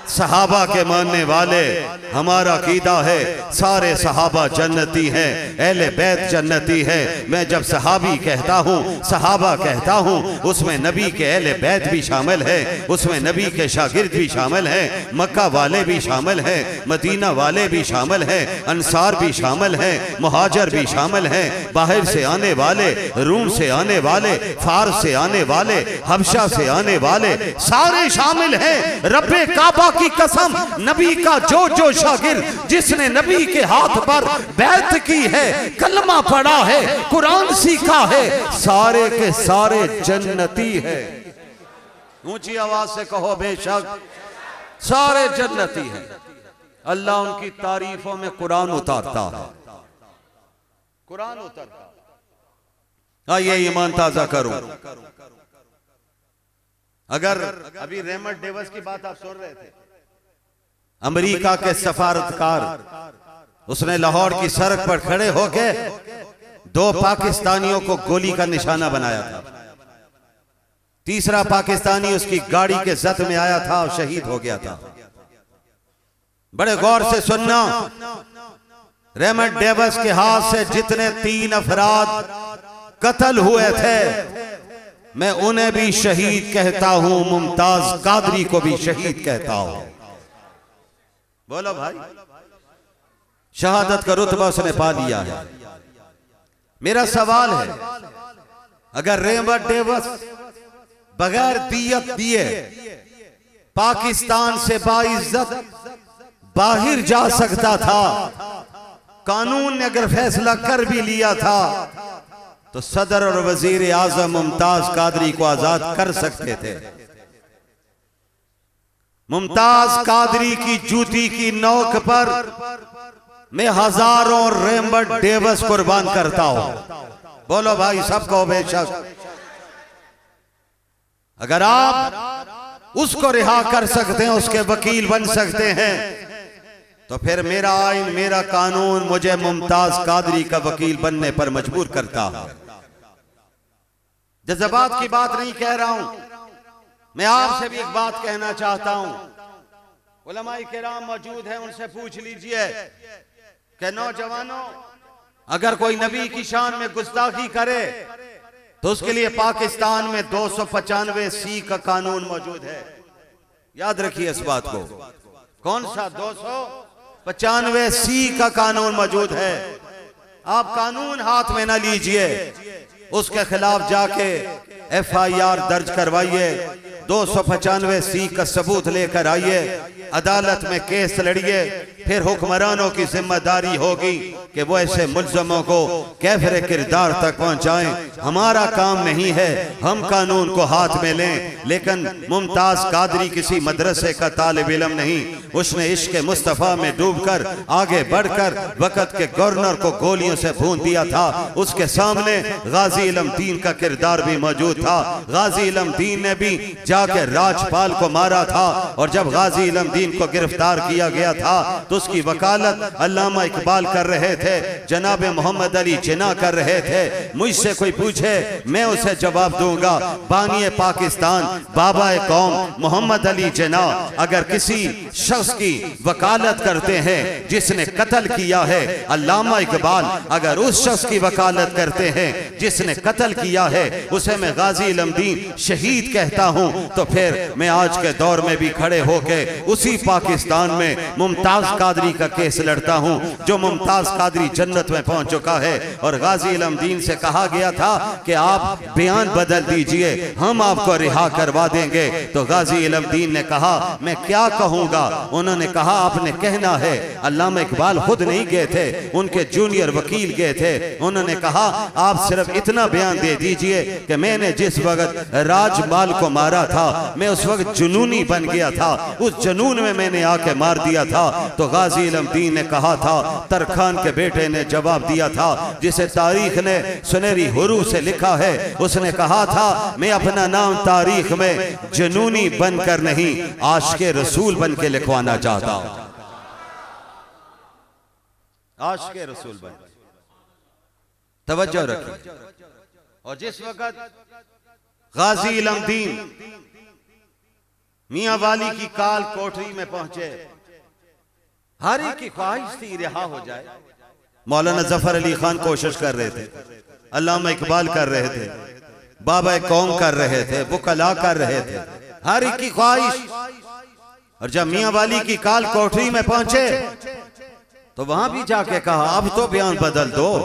सहाबा के मानने वाले, हमारा अकीदा है सारे सहाबा जन्नती हैं, अहले बैत जन्नती है। मैं जब सहाबी कहता हूँ, सहाबा कहता हूँ, उसमें नबी के अहले बैत भी शामिल है, उसमें नबी के शागिर्द भी शामिल हैं, मक्का वाले भी शामिल हैं, मदीना वाले भी शामिल हैं, अंसार भी शामिल हैं, मुहाजिर भी शामिल हैं, बाहर से आने वाले, रूम से आने वाले, फारस से आने वाले, हबशा से आने वाले, सारे शामिल हैं। रब्बे काबा की कसम, नबी का जो जो शागिर्द जिसने नबी के हाथ पर बैत की है, कलमा पढ़ा है, कुरान सीखा है, सारे के सारे जन्नती है। ऊंची आवाज से कहो बेशक सारे जन्नती हैं। अल्लाह उनकी तारीफों में कुरान उतारता है, कुरान उतारता। आइए ईमान ताजा करूं। अगर अभी रहमत डेवस की बात आप सुन रहे थे, अमेरिका के सफारतकार, उसने लाहौर की सड़क पर खड़े होकर 2 पाकिस्तानियों को गोली का निशाना बनाया था। तीसरा पाकिस्तानी उसकी गाड़ी के जद में आया था और शहीद हो गया था। बड़े गौर से सुनना, रहमत डेवस के हाथ से जितने 3 अफराद कत्ल हुए थे, मैं उन्हें भी शहीद कहता हूं, मुमताज कादरी को भी शहीद कहता हूं। बोलो भाई, शहादत का रुतबा उसने पा लिया है। मेरा सवाल है, अगर रहमत डेवस बगैर दियत दिए पाकिस्तान से बाइज्जत बाहर जा सकता था, कानून ने अगर फैसला कर भी लिया था तो सदर और वजीर आजम मुमताज कादरी को आजाद कर सकते थे। मुमताज कादरी की जूती की नोक पर मैं हजारों रेमबर्ट डेविस कुर्बान करता हूं। बोलो भाई सबको बेशक। अगर आप उसको रिहा कर सकते हैं, उसके वकील बन सकते हैं, तो फिर मेरा आइन, मेरा कानून मुझे मुमताज कादरी का वकील बनने पर मजबूर करता है। जज्बात की बात नहीं कह रहा हूं, मैं आपसे भी एक बात कहना चाहता हूं। उलमाए किराम मौजूद हैं, उनसे पूछ लीजिए कि नौजवानों, अगर कोई नबी की शान में गुस्ताखी करे तो उसके लिए पाकिस्तान में 295C का कानून मौजूद है। याद रखिए इस बात को। कौन सा 295C का कानून मौजूद है। आप कानून हाथ में ना लीजिए, उसके खिलाफ जाके FIR दर्ज करवाइए, 295C का सबूत लेकर आइए, अदालत में केस लड़िए। फिर हुक्मरानों की जिम्मेदारी होगी कि वो ऐसे मुल्जमों को कैफरे किरदार तक पहुंचाएं। हमारा काम नहीं है हम कानून को हाथ में लें। लेकिन मुमताज कादरी किसी मदरसे का तालिब इल्म नहीं, उसने इश्क मुस्तफ़ा में डूबकर आगे बढ़कर वक़्त के गवर्नर को गोलियों से भून दिया था। उसके सामने गाजी इल्म दीन का किरदार भी मौजूद था। गाजी इल्म दीन ने भी जाके राजपाल को मारा था, और जब गाजी इल्म दीन को गिरफ्तार किया गया था तो उसकी वकालत अल्लामा इकबाल कर रहे थे, जनाब मोहम्मद अली जिन्ना कर रहे थे। मुझसे कोई पूछे मैं उसे जवाब दूंगा। बानिए पाकिस्तान, बाबा कौम मोहम्मद अली जिन्ना अगर किसी शख्स की वकालत करते हैं जिसने कत्ल किया है, अल्लामा इकबाल अगर उस शख्स की वकालत करते हैं जिसने कत्ल किया है, उसे मैं गाजी इल्म दीन शहीद कहता हूं, तो फिर मैं आज के दौर में भी खड़े होके उसी पाकिस्तान में मुमताज कादरी का केस लड़ता हूं, जो मुमताज कादरी जन्नत में पहुंच चुका है। और गाजी इल्म दीन से कहा गया था कि आप बयान बदल दीजिए, हम आपको रिहा करवा देंगे। तो गाजी इल्म दीन ने कहा मैं क्या कहूंगा। उन्होंने कहा आपने कहना है। अल्लामा इकबाल खुद नहीं गए थे, उनके जूनियर वकील गए थे। उन्होंने कहा आप सिर्फ इतना बयान दे दीजिए कि मैंने जिस वक्त राजपाल को मारा था मैं उस वक्त जुनूनी बन गया था, उस जुनून में मैंने आके मार दिया था। तो गाजी इल्म दीन ने कहा था, तरखान के बेटे ने जवाब दिया था, जिसे तारीख ने सुनहरी हुरू से लिखा है, उसने कहा था मैं अपना नाम तारीख में जुनूनी बनकर नहीं आशिक़े रसूल बन के लिखवाना चाहता हूं। आशिक़े रसूल बन, तवज्जो रखिए। और जिस वक्त गाजी इल्म दीन मियां वाली की काल कोठरी में पहुंचे, हर एक की ख्वाहिश थी रिहा हो जाए। मौलाना जफर अली खान कोशिश कर रहे थे, अल्लामा इकबाल कर रहे थे, बाबा कौम कर रहे थे, वकला कर रहे थे, हर एक की ख्वाहिश। और जब मियां वाली की काल कोठरी में पहुंचे तो वहां भी जाके कहा अब तो बयान बदल दो।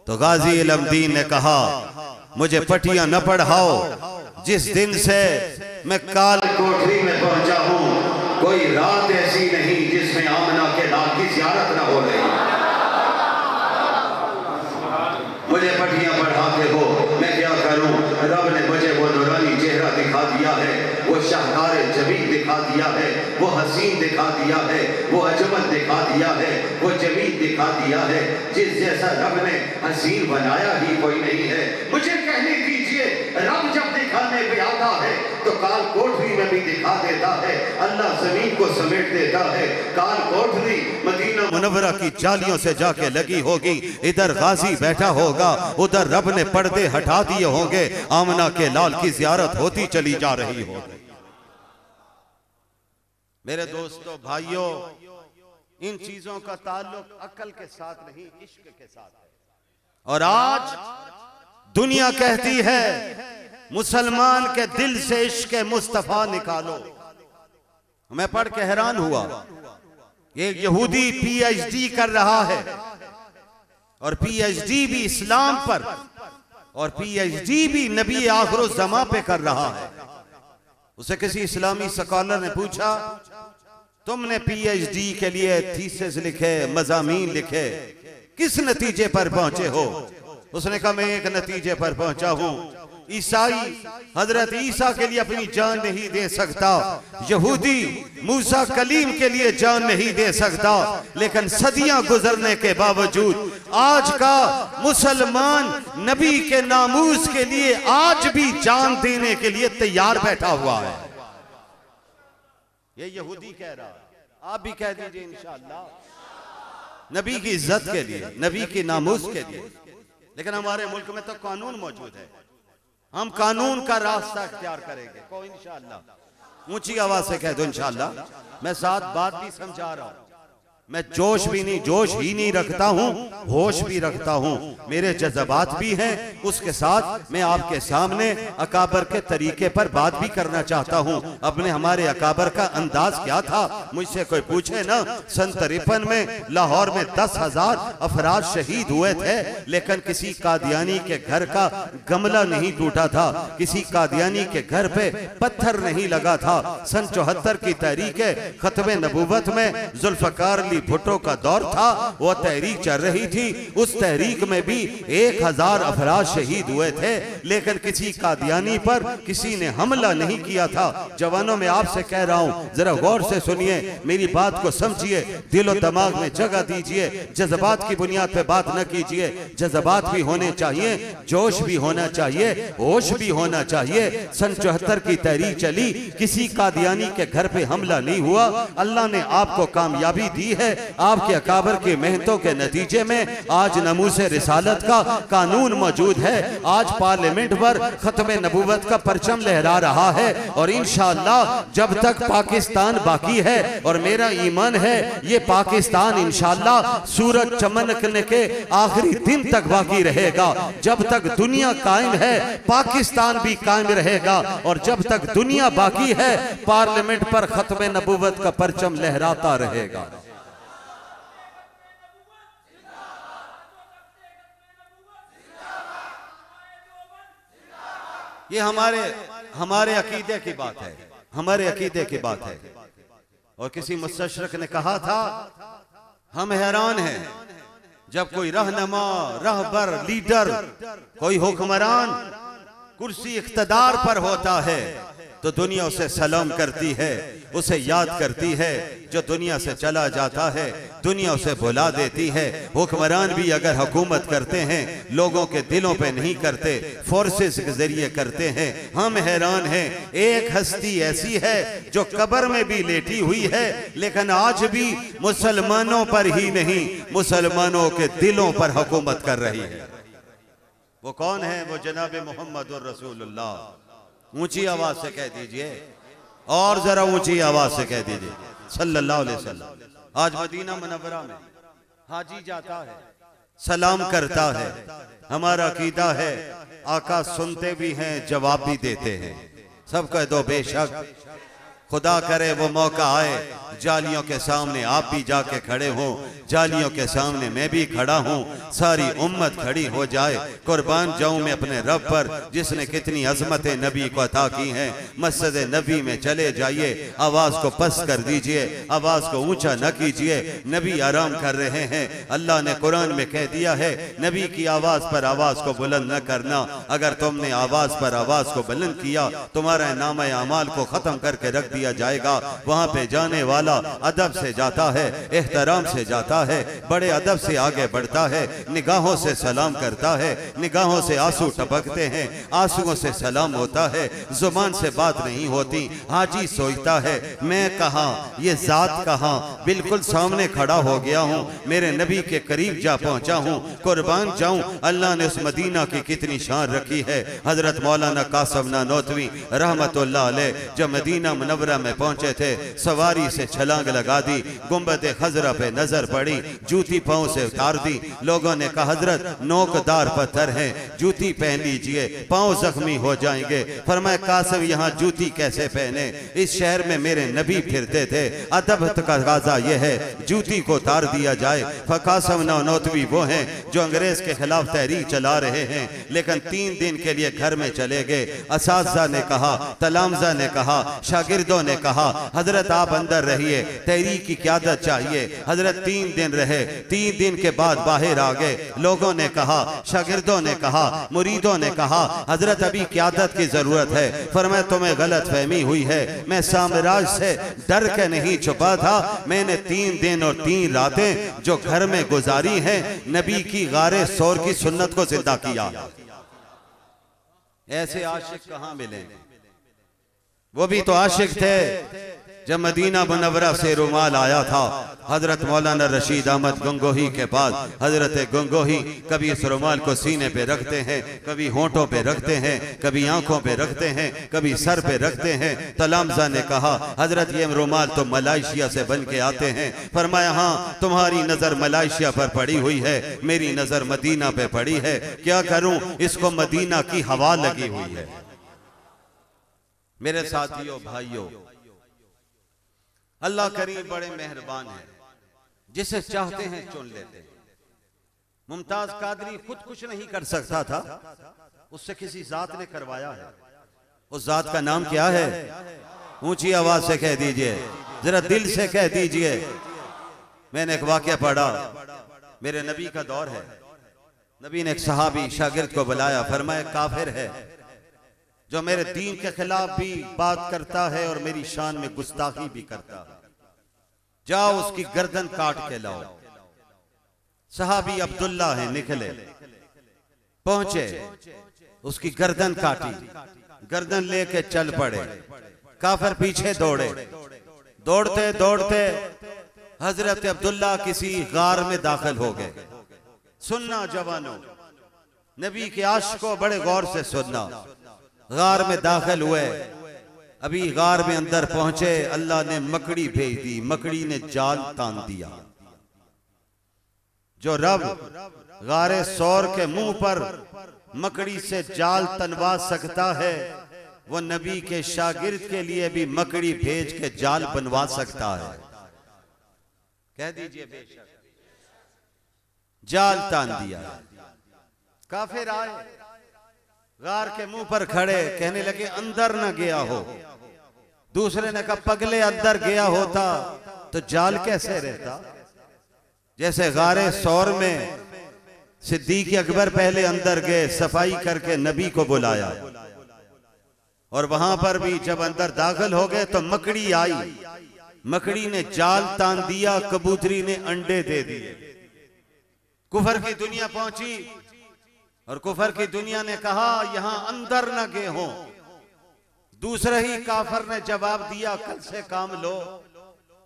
तो गाजी इल्म दीन ने कहा मुझे पटियां न पढ़ाओ, जिस दिन से मैं काल कोठरी में पहुंचा हूं कोई रात ऐसी नहीं जिसमें आमना के लाल की ज़ियारत न हो रही। मुझे पटियां पढ़ाते हो, मैं क्या करूं। रब ने मुझे वो नूरानी चेहरा दिखा दिया है, वो शाहकार जमील दिखा दिया है, वो हसीन दिखा दिया है, वो अजमल दिखा दिया है, वो जमील दिखा दिया है। जिस जैसा रब ने हसीन बनाया ही कोई नहीं है। मुझे कहने दीजिए, रब जब दिखाने पे आता है तो काल कोठरी में भी दिखा देता है। अल्लाह जमीन को समेट देता है। काल कोठरी मदीना मुनव्वरा की जालियों से जाके लगी होगी, इधर गाजी बैठा होगा, उधर रब ने पर्दे हटा दिए होंगे, आमना के लाल की ज़ियारत होती चली जा रही होगी। मेरे दोस्तों भाइयों, इन चीजों का ताल्लुक अक्ल के साथ नहीं, इश्क के साथ है। और आज दुनिया कहती है मुसलमान के दिल से इश्क मुस्तफा निकालो। मैं पढ़ के हैरान हुआ, ये यहूदी PhD कर रहा है, और PhD भी इस्लाम पर, और PhD भी नबी आखिरुज़्ज़मा पे कर रहा है। उसे किसी इस्लामी स्कॉलर ने पूछा तुमने पीएचडी के लिए थीसिस लिखे, मज़ामीन लिखे, किस नतीजे पर पहुंचे हो? उसने कहा मैं एक नतीजे पर पहुंचा हूं, ईसाई हजरत ईसा के लिए अपनी जान नहीं दे सकता, यहूदी मूसा कलीम के लिए जान नहीं दे सकता, लेकिन सदियां गुजरने के बावजूद आज का मुसलमान नबी के नामूस के लिए आज भी जान देने के लिए तैयार बैठा हुआ है। ये यहूदी कह रहा है, आप भी कह दीजिए इंशाअल्लाह, नबी की इज्जत के लिए, नबी की नामूस के लिए। लेकिन हमारे मुल्क में तो कानून मौजूद है, हम कानून का रास्ता इख्तियार करेंगे। को इंशाअल्लाह ऊंची आवाज से कह दो इंशाअल्लाह। मैं साथ बात भी समझा रहा हूं, मैं जोश ही नहीं रखता हूं, होश भी रखता हूं, मेरे जज्बात भी हैं। उसके साथ मैं आपके सामने अकाबर के तरीके पर बात भी करना चाहता हूं। अपने हमारे अकाबर का अंदाज क्या था, मुझसे कोई पूछे ना। सन 53 में लाहौर में 10,000 अफराद शहीद हुए थे, लेकिन किसी कादियानी के घर का गमला नहीं टूटा था, किसी कादियानी के घर पे पत्थर नहीं लगा था। सन 74 की तहरीक खत्मे नबूवत में जुल्फकार अली भुट्टो का दौर था, वो तहरीक चल रही थी। उस तहरीक में भी 1000 अफराद शहीद हुए थे, लेकिन किसी कादियानी पर किसी ने हमला नहीं किया था। जवानों में आपसे कह रहा हूं, जरा गौर से सुनिए, मेरी बात को समझिए, दिलो दिमाग में जगह दीजिए। जज्बात की बुनियाद पे बात न कीजिए, जज्बात भी होने चाहिए, जोश भी होना चाहिए, होश भी होना चाहिए। सन 74 की तहरीक चली, किसी कादियानी के घर पे हमला नहीं हुआ। अल्लाह ने आपको कामयाबी दी है। आपके अकाबर की मेहनतों के नतीजे में आज नमूसे रिसालत का कानून मौजूद है। आज पार्लियामेंट पर खत्मे नबूवत का परचम लहरा रहा है, और इंशाअल्लाह जब तक पाकिस्तान बाकी है, और मेरा ईमान है ये पाकिस्तान इंशाअल्लाह सूरज चमकने के आखिरी दिन तक बाकी रहेगा। जब तक दुनिया कायम है पाकिस्तान भी कायम रहेगा, और जब तक दुनिया बाकी है पार्लियामेंट पर खत्मे नबूवत का परचम लहराता रहेगा। ये हमारे अकीदे की बात है, हमारे अकीदे की बात है। और किसी मुस्तशरक ने कहा था, हम हैरान हैं जब कोई रहनुमा, रहबर, लीडर, कोई हुक्मरान कुर्सी इख्तदार पर होता है तो दुनिया उसे सलाम करती है, उसे याद करती है। जो दुनिया से चला जाता है दुनिया उसे भुला देती है। हुक्मरान भी अगर हुकूमत करते हैं लोगों के दिलों पे नहीं करते, फोर्सेस के जरिए करते हैं। हम हैरान हैं, एक हस्ती ऐसी है जो कब्र में भी लेटी हुई है, लेकिन आज भी मुसलमानों पर ही नहीं मुसलमानों के दिलों पर हुकूमत कर रही है। वो कौन है? वो जनाब मोहम्मद रसूलुल्लाह। ऊंची आवाज से कह दीजिए, और जरा ऊंची आवाज से कह दीजिए सल्लल्लाहु अलैहि वसल्लम। आज मदीना मुनव्वरा में हाजी जाता है, सलाम करता है, हमारा अकीदा है आका सुनते भी हैं जवाब भी देते हैं। सब कह दो बेशक, खुदा करे वो मौका आए जालियों के सामने आप भी जाके खड़े हों, जालियों के सामने मैं भी खड़ा हूं, सारी उम्मत खड़ी हो जाए। कुर्बान जाऊं मैं अपने रब पर जिसने कितनी अजमतें नबी को अता की हैं। मस्जिद नबी में चले जाइए, आवाज को पस्त कर दीजिए, आवाज को ऊंचा न कीजिए। नबी आराम कर रहे हैं। अल्लाह ने कुरान में कह दिया है नबी की आवाज पर आवाज को बुलंद न करना। अगर तुमने आवाज पर आवाज को बुलंद किया तुम्हारा नामा अमाल को खत्म करके रख दिया जाएगा। वहां पे जाने वाला अदब से जाता है, एहतराम से जाता है, बड़े अदब से आगे बढ़ता है, निगाहों से सलाम करता है, निगाहों से आंसू टपकते हैं, आंसुओं से सलाम होता है, जुबान से बात नहीं होती। हाजी सोचता है मैं कहां, ये जात कहां, बिल्कुल सामने खड़ा हो गया हूं, मेरे नबी के करीब जा पहुंचा हूं। कुर्बान जाऊं, अल्लाह ने उस मदीना की कितनी शान रखी है। हजरत मौलाना कासिम नानोतवी रहमतुल्लाह अलैह जब मदीना मुनव्वरा में पहुंचे थे, सवारी से छलांग लगा दी, गुंबद खजरा पे नजर पड़ी, जूती पांव से उतार दी। लोगों ने कहा हजरत नोकदार पत्थर हैं, जूती पहन लीजिए, पांव जख्मी हो जाएंगे। फरमाया कासिम यहाँ जूती कैसे पहने, इस शहर में मेरे नबी फिरते थे, अदब का तकाज़ा यह है जूती को उतार दिया जाए। कासिम नानोतवी वो हैं जो अंग्रेज के खिलाफ तहरीक चला रहे हैं, लेकिन 3 दिन के लिए घर में चले गए। असातिज़ा ने कहा, तलामजा ने कहा, शागिर्दों शागिर्दों ने कहा हजरत आप अंदर रहिए, तहरीक की क़यादत चाहिए। हजरत 3 दिन रहे, 3 दिन के बाद बाहर आ गए। लोगों ने कहा, शागिर्दों ने कहा, मुरीदों ने कहा हजरत अभी क़यादत की जरूरत है। फरमाया तुम्हें गलत फहमी हुई है, मैं साम्राज्य से डर के नहीं छुपा था। मैंने 3 दिन और 3 रातें जो घर में गुजारी हैं, नबी की गारे सौर की सुन्नत को जिंदा किया। ऐसे आशिक कहां मिले? वो भी तो आशिक थे जब मदीना मुनव्वरा से रुमाल आया था हजरत मौलाना रशीद अहमद गंगोही के पास। हजरत गंगोही कभी इस रुमाल को सीने पे रखते हैं, कभी होंठों पे रखते हैं, कभी आंखों पे रखते हैं, कभी सर पे रखते हैं। तलामजा ने कहा हजरत ये रुमाल तो मलाइशिया से बन के आते हैं। फरमाया हाँ तुम्हारी नजर मलाइशिया पर पड़ी हुई है, मेरी नजर मदीना पे पड़ी है। क्या करूं, इसको मदीना की हवा लगी हुई है। मेरे साथियों भाइयों, अल्लाह करीम बड़े मेहरबान है, जिसे चाहते हैं चुन लेते हैं। मुमताज कादरी खुद कुछ नहीं कर सकता था, उससे किसी जात ने करवाया है। उस जात का नाम क्या है? ऊंची आवाज से कह दीजिए, जरा दिल से कह दीजिए। मैंने एक वाकया पढ़ा, मेरे नबी का दौर है। नबी ने एक सहाबी शागिर्द को बुलाया, फरमाया काफिर है जो मेरे दीन के खिलाफ भी बात करता है और मेरी शान में गुस्ताखी भी करता है, जाओ उसकी गर्दन काट के लाओ। सहाबी अब्दुल्ला है, निकले, पहुंचे, उसकी गर्दन काटी, गर्दन लेके चल पड़े। काफिर पीछे दौड़े, दौड़ते दौड़ते हजरत अब्दुल्ला किसी गार में दाखिल हो गए। सुनना जवानों, नबी के आशिक को बड़े गौर से सुनना। गार में दाखिल हुए, अभी गार में अंदर पहुंचे, अल्लाह ने मकड़ी भेज दी। मकड़ी ने जाल तान दिया। जो रब गारे सौर के मुंह पर मकड़ी से जाल तनवा सकता है, वो नबी के शागिर्द के लिए भी मकड़ी भेज के जाल बनवा सकता है। कह दीजिए बेशक। जाल तान दिया। काफिर आए, गार के मुंह पर खड़े, कहने लगे अंदर न गया हो। दूसरे ने कहा पगले अंदर गया होता तो जाल कैसे रहता। जैसे गारे सौर में सिद्दीक अकबर पहले अंदर गए, सफाई करके नबी को बुलाया, और वहां पर भी जब अंदर दाखिल हो गए तो मकड़ी आई। मकड़ी ने जाल तान दिया, कबूतरी ने अंडे दे दिए। कुफर की दुनिया पहुंची और कुफर की दुनिया ने कहा यहां अंदर न गए हो। दूसरे ही काफर ने जवाब दिया कल से काम लो।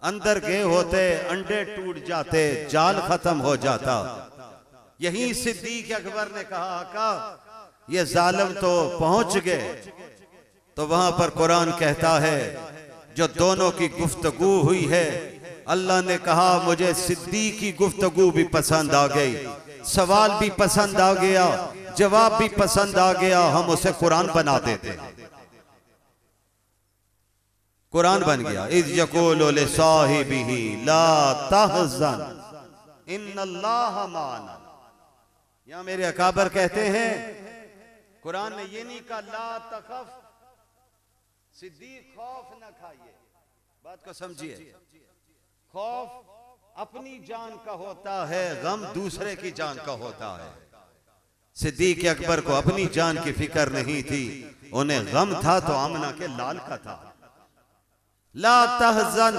अंदर गए होते, अंडे टूट जाते, जाल खत्म हो जाता। यही सिद्दीक अकबर ने कहा का ये जालिम तो पहुंच गए। तो वहां पर कुरान कहता है जो दोनों की गुफ्तगू हुई है, अल्लाह ने कहा मुझे सिद्दीक की गुफ्तगू भी पसंद आ गई, सवाल भी पसंद आ गया, जवाब भी पसंद आ गया। हम उसे कुरान बना देते हैं। कुरान बन गया। इज़ यक़ूलु लिसाहिबिही ला तहज़न इन्नल्लाह माना। यहां मेरे अकाबर कहते हैं कुरान ने ये नहीं कहा ला तखफ, सिद्दीक खौफ न खाइए। बात को समझिए, खौफ अपनी जान का होता है, गम दूसरे की जान का होता है। सिद्दीक अकबर को अपनी जान की फिक्र नहीं थी, उन्हें गम था तो आमना के लाल का था। ला तहज़न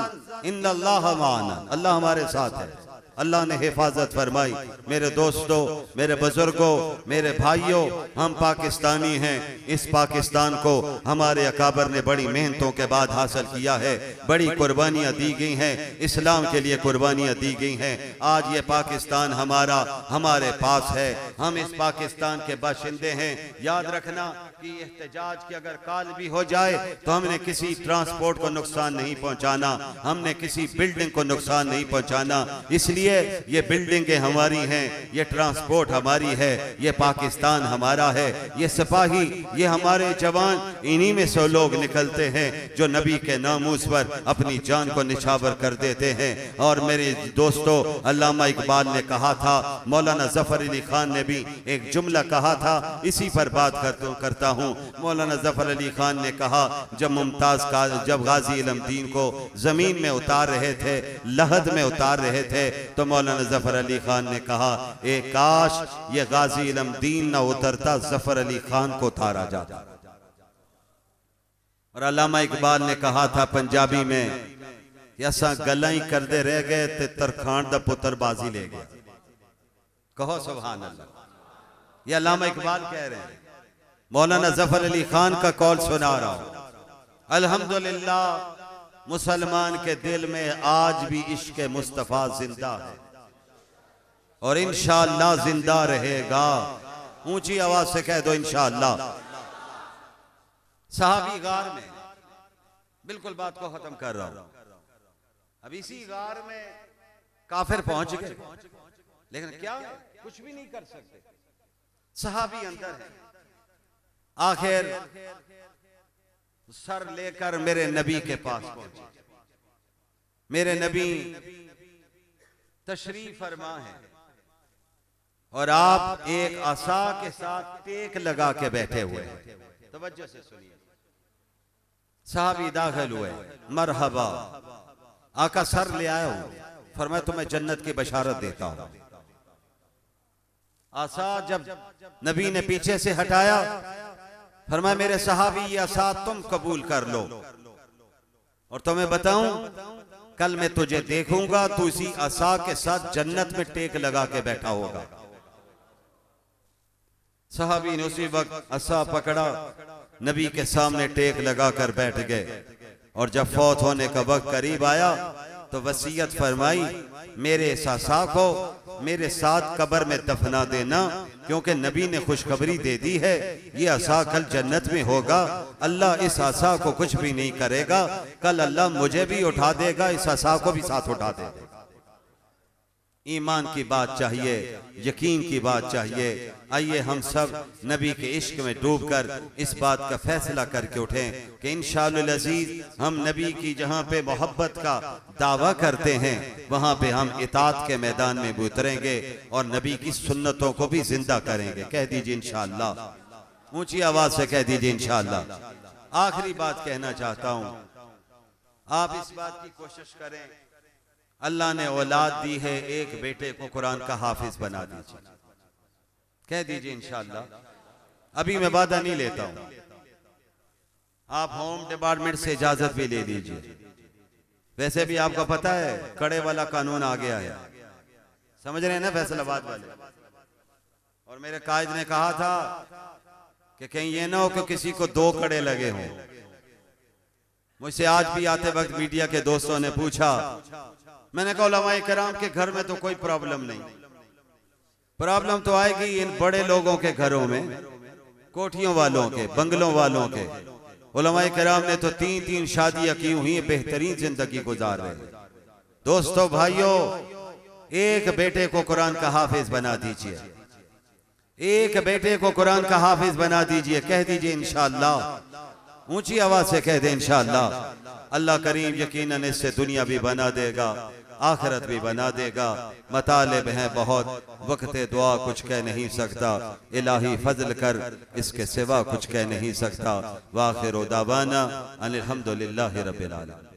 इन्नल्लाह माना, अल्लाह हमारे साथ है, अल्लाह ने हिफाजत फरमाई। मेरे दोस्तों, मेरे बुजुर्गों, मेरे भाइयों, हम पाकिस्तानी हैं। इस पाकिस्तान को हमारे अकाबर ने बड़ी मेहनतों के बाद हासिल किया है। बड़ी कुर्बानियां दी गई हैं, इस्लाम के लिए कुर्बानियां दी गई हैं। आज ये पाकिस्तान हमारा हमारे पास है, हम इस पाकिस्तान के बाशिंदे हैं। याद रखना कि एहतजाज की अगर काल भी हो जाए तो हमने किसी ट्रांसपोर्ट को नुकसान नहीं पहुंचाना, हमने किसी बिल्डिंग को नुकसान नहीं पहुंचाना। इसलिए है ये बिल्डिंगें हमारी हैं, ये ट्रांसपोर्ट हमारी है, ये पाकिस्तान हमारा है, ये सिपाही, ये हमारे जवान, इन्हीं में से लोग निकलते हैं जो नबी के नामूस पर अपनी जान को निछावर कर देते हैं। और मेरे दोस्तों, अल्लामा इकबाल ने कहा था, मौलाना जफर अली खान ने भी एक जुमला कहा था, इसी पर बात करता हूँ। मौलाना जफर अली खान ने कहा, जब गाजी इल्म-दीन को जमीन में उतार रहे थे, लहद में उतार रहे थे, तो मौलाना जफर अली खान ने कहा, ए काश ये गाजी इल्म-दीन न उतरता, जफर अली खान को उतारा जाता। और अल्लामा इकबाल ने कहा था पंजाबी में, असा गल्लां ही करदे रह गए ते तरखान दा पुत्र बाजी ले गया। कहो सुभान अल्लाह। ये अल्लामा इकबाल कह रहे हैं, मौलाना जफर अली खान का कौल सुना रहा हूं। अल्हम्दुलिल्लाह मुसलमान के दिल में आज भी इश्क मुस्तफा जिंदा है और इंशाअल्लाह जिंदा रहेगा। ऊंची आवाज से कह दो इंशाअल्लाह। सहाबी गार में, बिल्कुल बात को खत्म कर रहा हूं, अब इसी गार में काफिर पहुंच गए, लेकिन क्या कुछ भी नहीं कर सकते। सहाबी अंदर है। आखिर सर लेकर मेरे नबी के पास पहुंचे। मेरे नबी तशरीफ फरमा है और आप एक आसा के साथ टेक लगा के बैठे हुए हैं। तवज्जो से सुनिए। सहाबी दाखिल हुए, मरहबा, आका सर ले आया हूं, फरमाया तुम्हें जन्नत की बशारत देता हूं। आसा जब नबी ने पीछे से हटाया, फरमाया मेरे सहाबी ये आसा तुम कबूल कर लो और तुम्हें बताऊं, कल मैं तुझे देखूंगा तू इसी आसा के साथ जन्नत में टेक लगा के बैठा होगा। सहाबी ने उसी वक्त आसा पकड़ा, नबी के सामने टेक लगा कर बैठ गए। और जब फौत होने का वक्त करीब आया तो वसीयत फरमाई, मेरे इस आसा को मेरे साथ कब्र में दफना देना, क्योंकि नबी ने खुशखबरी दे दी है ये आसा कल जन्नत में होगा। अल्लाह इस आसा को कुछ भी नहीं करेगा, कल अल्लाह मुझे भी उठा देगा, इस आसा को भी साथ उठा देगा। ईमान की बात चाहिए, यकीन की बात चाहिए। आइए हम सब नबी के इश्क में डूबकर इस बात का फैसला करके उठें कि इंशाअल्लाह अज़ीज हम नबी की जहां पे मोहब्बत का दावा करते हैं वहां पे हम इताअत के मैदान में उतरेंगे और नबी की सुन्नतों को भी जिंदा करेंगे। कह दीजिए इंशाअल्लाह। ऊंची आवाज से कह दीजिए इंशाअल्लाह। आखिरी बात कहना चाहता हूं, आप इस बात की कोशिश करें, अल्लाह ने औलाद दी है, एक बेटे को कुरान का हाफिज बना दीजिए। कह दीजिए इंशाअल्लाह। अभी मैं वादा नहीं लेता हूं, आप होम डिपार्टमेंट से इजाजत भी ले लीजिए। वैसे भी आपको पता है कड़े वाला कानून आ गया है, समझ रहे हैं ना, फैसलाबाद वाले। और मेरे कायद ने कहा था कि कहीं ये ना हो कि किसी को दो कड़े लगे हों। मुझसे आज भी आते वक्त मीडिया के दोस्तों ने पूछा, मैंने कहा उलमाए किराम के घर में तो कोई प्रॉब्लम नहीं, प्रॉब्लम तो आएगी इन बड़े लोगों के घरों में, कोठियों वालों के, बंगलों वालों के। उलमाए किराम ने तो 3-3 शादियां की हुई, बेहतरीन जिंदगी गुजार रहे। दोस्तों भाइयों, एक बेटे को कुरान का हाफिज बना दीजिए, एक बेटे को कुरान का हाफिज बना दीजिए। कह दीजिए इंशाअल्लाह। ऊंची आवाज से कह दे इंशाअल्लाह। अल्लाह करीम यकीनन इससे दुनिया भी बना देगा, आखिरत भी बना देगा। मतालिब हैं बहुत, वक्त दुआ कुछ कह नहीं सकता, इलाही फजल कर इसके सिवा कुछ कह नहीं सकता। वाखिर दावाना अनिल हम्दुलिल्लाहि रब्बिल आलमीन।